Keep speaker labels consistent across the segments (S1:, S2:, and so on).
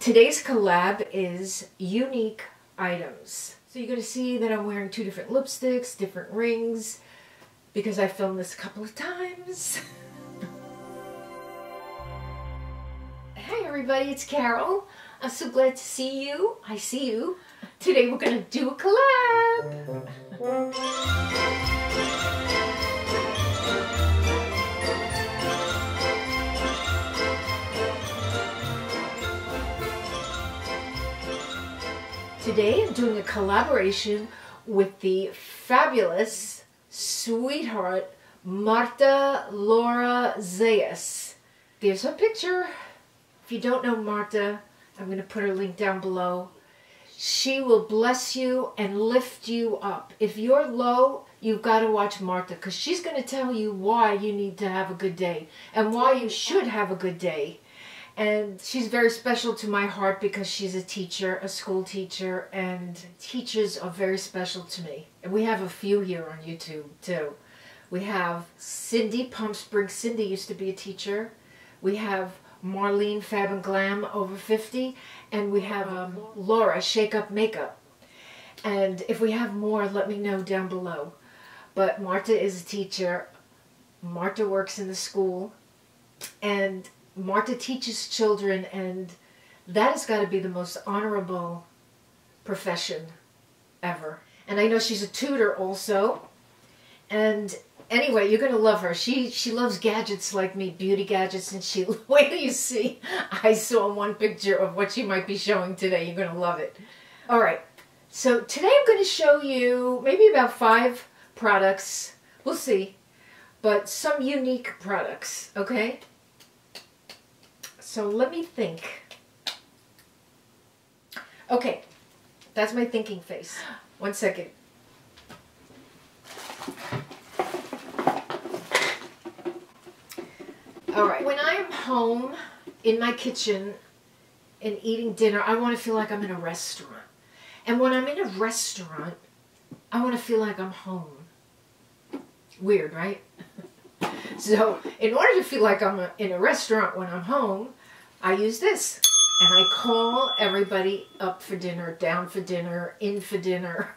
S1: Today's collab is unique items. So you're going to see that I'm wearing 2 different lipsticks, different rings, because I filmed this a couple of times. Hey everybody, it's Carol. I'm so glad to see you. I see you. Today we're going to do a collab. Today I'm doing a collaboration with the fabulous sweetheart Marta Laura Zayas. There's her picture. If you don't know Marta, I'm going to put her link down below. She will bless you and lift you up. If you're low, you've got to watch Marta because she's going to tell you why you need to have a good day and why you should have a good day. And she's very special to my heart because she's a teacher, a school teacher, and teachers are very special to me. And we have a few here on YouTube too. We have Cindy, Palm Springs Cindy used to be a teacher. We have Marlene, Fab and Glam, over 50. And we have Laura, SHAKEUP Makeup. And if we have more, let me know down below. But Marta is a teacher. Marta works in the school. And Marta teaches children, and that has got to be the most honorable profession ever. And I know she's a tutor also. And anyway, you're going to love her. She loves gadgets like me, beauty gadgets, and wait till you see. I saw one picture of what she might be showing today. You're going to love it. All right. So today I'm going to show you maybe about 5 products. We'll see. But some unique products, okay? So let me think. Okay, that's my thinking face. 1 second. All right, when I'm home in my kitchen and eating dinner, I want to feel like I'm in a restaurant. And when I'm in a restaurant, I want to feel like I'm home. Weird, right? So, in order to feel like I'm in a restaurant when I'm home, I use this. And I call everybody up for dinner, down for dinner, in for dinner.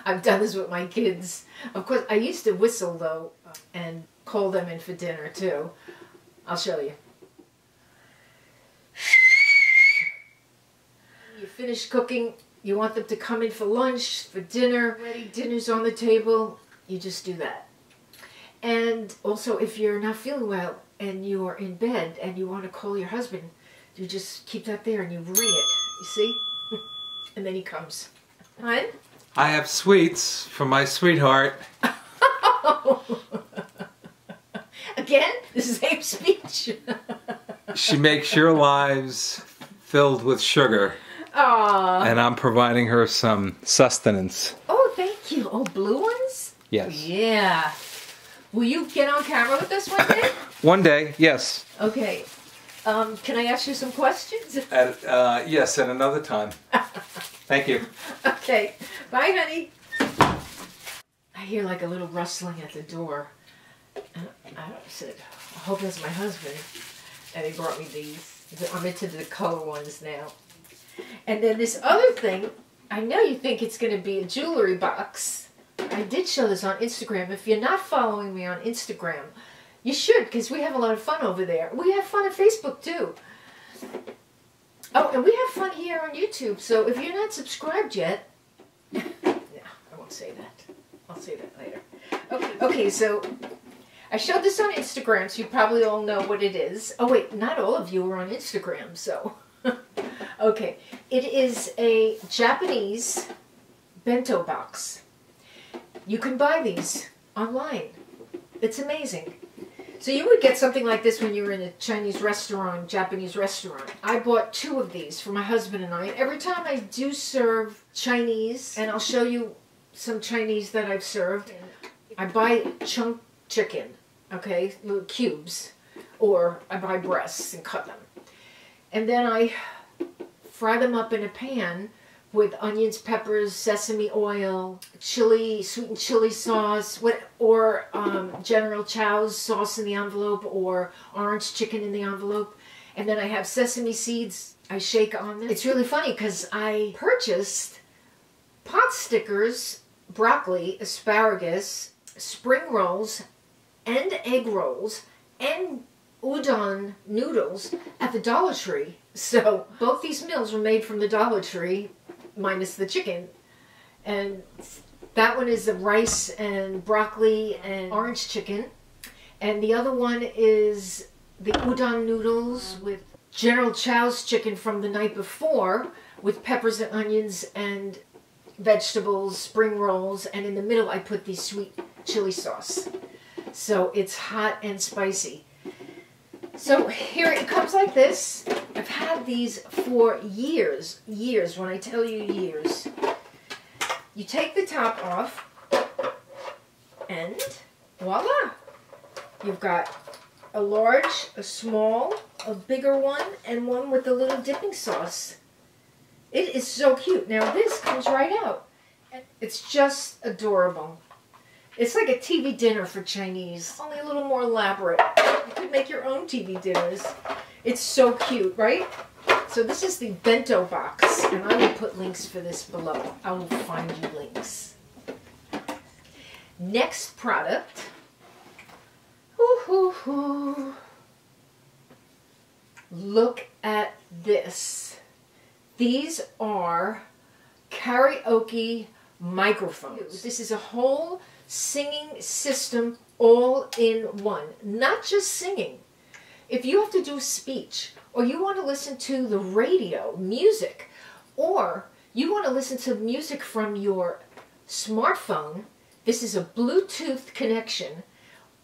S1: I've done this with my kids. Of course, I used to whistle, though, and call them in for dinner, too. I'll show you. You finish cooking, you want them to come in for lunch, for dinner. Ready, dinner's on the table, you just do that. And also, if you're not feeling well and you're in bed and you want to call your husband, you just keep that there and you ring it, you see? And then he comes. Hun?
S2: I have sweets from my sweetheart.
S1: Again, the same speech.
S2: She makes your lives filled with sugar.
S1: Aww.
S2: And I'm providing her some sustenance.
S1: Oh, thank you. Oh, blue ones?
S2: Yes.
S1: Yeah. Will you get on camera with us one day?
S2: One day, yes.
S1: Okay. Can I ask you some questions?
S2: Yes, at another time. Thank you.
S1: Okay. Bye, honey. I hear like a little rustling at the door. And I said, I hope that's my husband. And he brought me these. I'm into the color ones now. And then this other thing, I know you think it's going to be a jewelry box. I did show this on Instagram. If you're not following me on Instagram, you should, because we have a lot of fun over there. We have fun on Facebook, too. Oh, and we have fun here on YouTube. So if you're not subscribed yet... no, I won't say that. I'll say that later. Okay, so I showed this on Instagram, so you probably all know what it is. Oh, wait, not all of you are on Instagram, so... Okay, it is a Japanese bento box. You can buy these online. It's amazing. So you would get something like this when you were in a Chinese restaurant, Japanese restaurant. I bought 2 of these for my husband and I. Every time I do serve Chinese, and I'll show you some Chinese that I've served, I buy chunk chicken, okay, little cubes, or I buy breasts and cut them. And then I fry them up in a pan with onions, peppers, sesame oil, chili, sweetened chili sauce, or General Chow's sauce in the envelope, or orange chicken in the envelope. And then I have sesame seeds. I shake on them. It's really funny because I purchased pot stickers, broccoli, asparagus, spring rolls, and egg rolls, and udon noodles at the Dollar Tree. So both these meals were made from the Dollar Tree, minus the chicken. And that one is the rice and broccoli and orange chicken. And the other one is the udon noodles with General Chow's chicken from the night before with peppers and onions and vegetables, spring rolls, and in the middle I put the sweet chili sauce. So it's hot and spicy. So here it comes like this. I've had these for years, when I tell you years. You take the top off and voila! You've got a large, a small, a bigger one, and one with a little dipping sauce. It is so cute. Now this comes right out. It's just adorable. It's like a TV dinner for Chinese, only a little more elaborate. You could make your own TV dinners. It's so cute, right? So this is the bento box, and I will put links for this below. I will find you links. Next product. Look at this. These are karaoke microphones. This is a whole singing system all in one. Not just singing. If you have to do speech, or you want to listen to the radio, music, or you want to listen to music from your smartphone, this is a Bluetooth connection.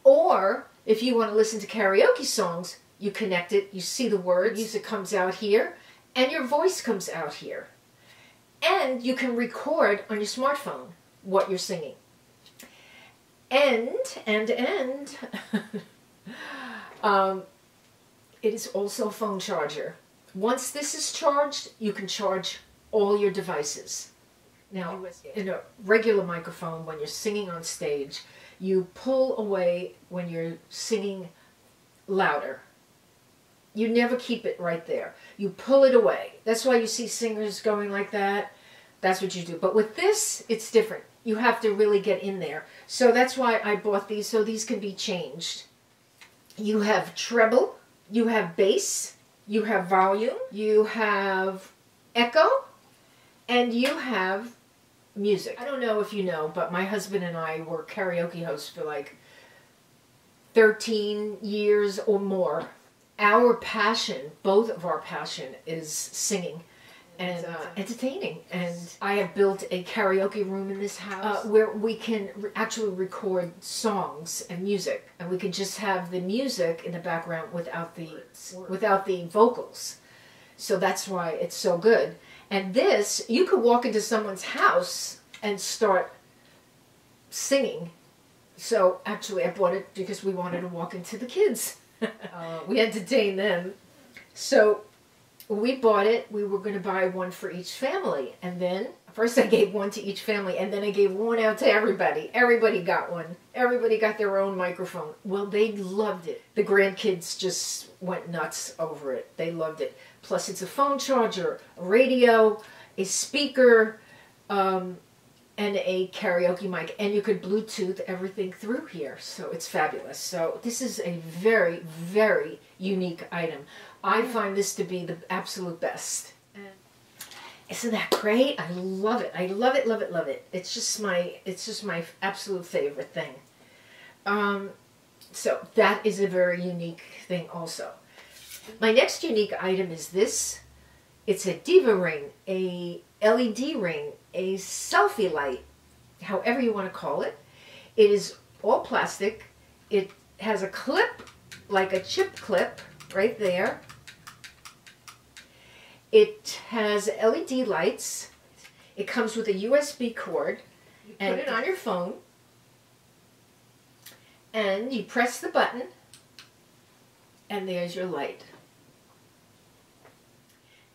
S1: Or if you want to listen to karaoke songs, you connect it, you see the words, music comes out here, and your voice comes out here. And you can record on your smartphone what you're singing. And it is also a phone charger. Once this is charged, you can charge all your devices. Now, in a regular microphone, when you're singing on stage, you pull away when you're singing louder. You never keep it right there. You pull it away. That's why you see singers going like that. That's what you do. But with this, it's different. You have to really get in there. So that's why I bought these, so these can be changed. You have treble, you have bass, you have volume, you have echo, and you have music. I don't know if you know, but my husband and I were karaoke hosts for like 13 years or more. Our passion, both of our passion, is singing and entertaining. And I have built a karaoke room in this house where we can actually record songs and music, and we can just have the music in the background without the vocals. So that's why it's so good. And this, you could walk into someone's house and start singing. So actually I bought it because we wanted to walk into the kids. We entertain them. So we bought it. We were going to buy one for each family. And then, first I gave one to each family, and then I gave one out to everybody. Everybody got one. Everybody got their own microphone. Well, they loved it. The grandkids just went nuts over it. They loved it. Plus it's a phone charger, a radio, a speaker, and a karaoke mic, and you could Bluetooth everything through here, so it's fabulous. So this is a very, very unique item. I find this to be the absolute best. Isn't that great? I love it. I love it, love it, love it. It's just my absolute favorite thing. So that is a very unique thing also. My next unique item is this. It's a diva ring, a LED ring, a selfie light, however you want to call it. It is all plastic. It has a clip, like a chip clip, right there. It has LED lights. It comes with a USB cord. You put it on your phone, and you press the button, and there's your light.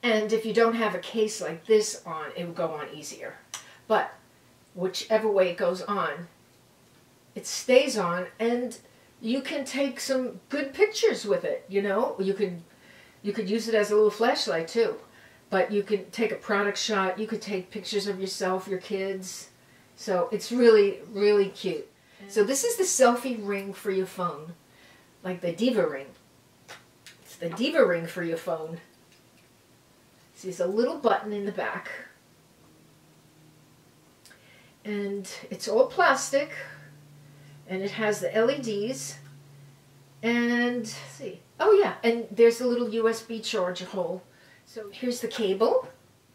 S1: And if you don't have a case like this on, it will go on easier. But whichever way it goes on, it stays on, and you can take some good pictures with it, you know? You could use it as a little flashlight too. but you can take a product shot. You could take pictures of yourself, your kids. So it's really, really cute. So this is the selfie ring for your phone, like the Diva ring. It's the Diva ring for your phone. See, there's a little button in the back. And it's all plastic. And it has the LEDs. And, let's see. Oh yeah, and there's a little USB charger hole. So here's the cable.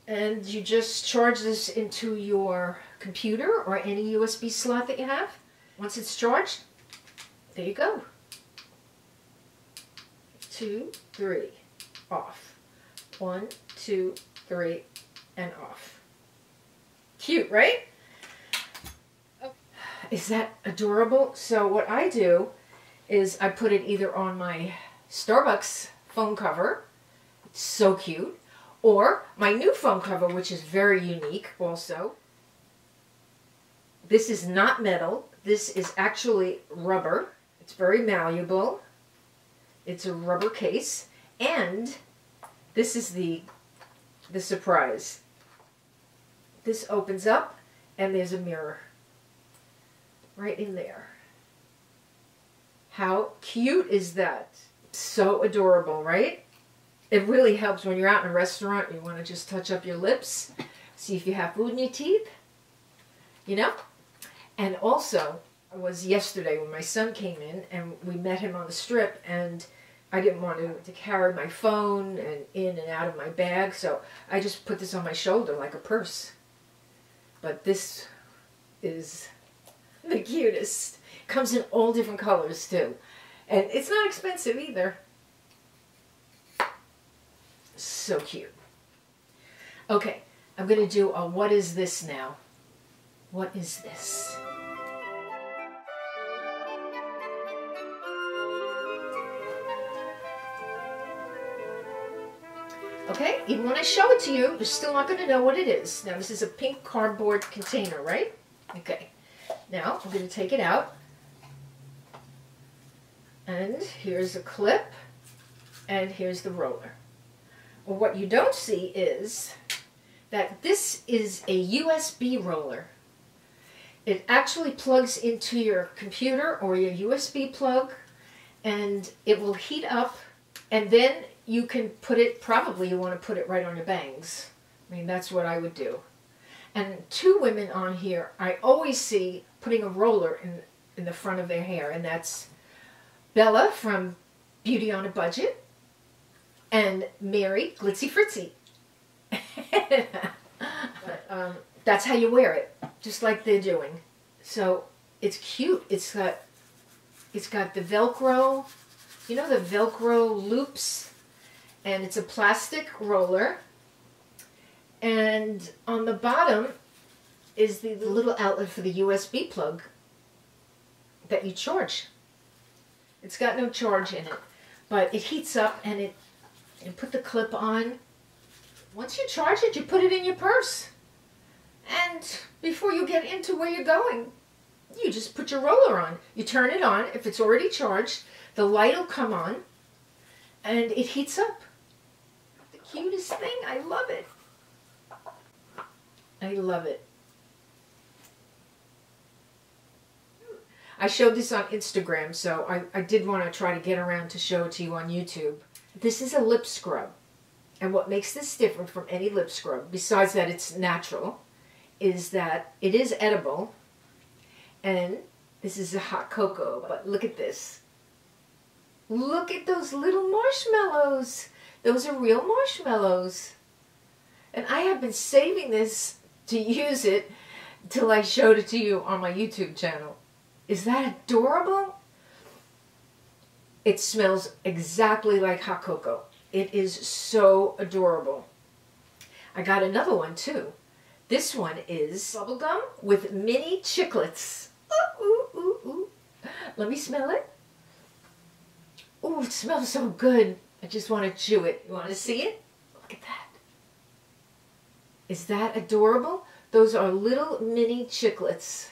S1: And you just charge this into your computer or any USB slot that you have. Once it's charged, there you go. 2, 3, off. 1, 2, 3, and off. Cute, right? Is that adorable? So what I do is I put it either on my Starbucks phone cover, it's so cute, or my new phone cover, which is very unique also. This is not metal. This is actually rubber. It's very malleable. It's a rubber case. And this is the surprise. This opens up and there's a mirror right in there. How cute is that? So adorable, right? It really helps when you're out in a restaurant and you want to just touch up your lips, see if you have food in your teeth, you know? And also, it was yesterday when my son came in and we met him on the strip, and I didn't want to carry my phone and in and out of my bag, so I just put this on my shoulder like a purse. But this is the cutest. Comes in all different colors too. And it's not expensive either. So cute. Okay, I'm going to do a what is this now? What is this? Okay, even when I show it to you, you're still not going to know what it is. Now, this is a pink cardboard container, right? Okay. Now, I'm going to take it out. And here's a clip. And here's the roller. Well, what you don't see is that this is a USB roller. It actually plugs into your computer or your USB plug, and it will heat up, and then you can put it, probably you want to put it right on your bangs. I mean, that's what I would do. And two women on here I always see putting a roller in the front of their hair, and that's Bella from Beauty on a Budget and Mary, Glitzy Fritzy. But, that's how you wear it, just like they're doing. So it's cute. It's got the Velcro, you know, the Velcro loops, and it's a plastic roller. And on the bottom is the little outlet for the USB plug that you charge. It's got no charge in it, but it heats up, and you put the clip on. Once you charge it, you put it in your purse. And before you get into where you're going, you just put your roller on. You turn it on. If it's already charged, the light will come on, and it heats up. The cutest thing. I love it. I love it. I showed this on Instagram, so I did want to try to get around to show it to you on YouTube. This is a lip scrub. And what makes this different from any lip scrub, besides that it's natural, is that it is edible. And this is a hot cocoa, but look at this. Look at those little marshmallows. Those are real marshmallows. And I have been saving this to use it till I showed it to you on my YouTube channel. Is that adorable? It smells exactly like hot cocoa. It is so adorable. I got another one too. This one is bubblegum with mini chiclets. Ooh, ooh, ooh, ooh. Let me smell it. Ooh, it smells so good. I just want to chew it. You want to see it? Look at that. Is that adorable? Those are little mini chiclets.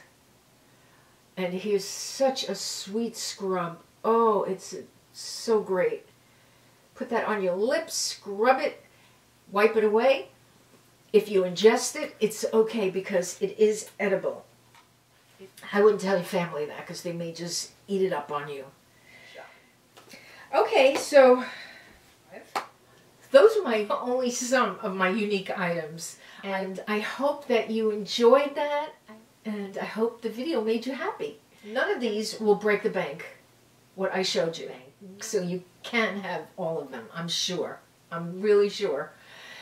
S1: And here's such a sweet scrub. Oh, it's so great. Put that on your lips, scrub it, wipe it away. If you ingest it, it's okay because it is edible. I wouldn't tell your family that because they may just eat it up on you. Okay, so those are only some of my unique items. And I hope that you enjoyed that. And I hope the video made you happy. None of these will break the bank, what I showed you. So you can have all of them, I'm sure. I'm really sure.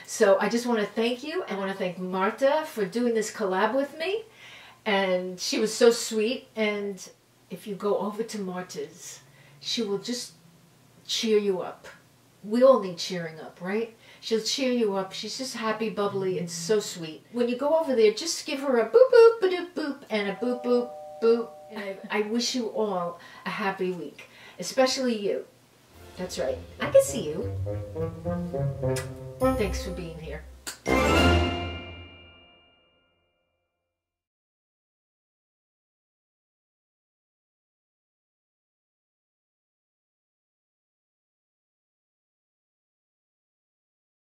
S1: So I just want to thank you. I want to thank Marta for doing this collab with me. And she was so sweet. And if you go over to Marta's, she will just cheer you up. We all need cheering up, right? She'll cheer you up. She's just happy, bubbly, and so sweet. When you go over there, just give her a boop, boop, ba-doop, boop, and a boop, boop, boop. And I wish you all a happy week, especially you. That's right. I can see you. Thanks for being here.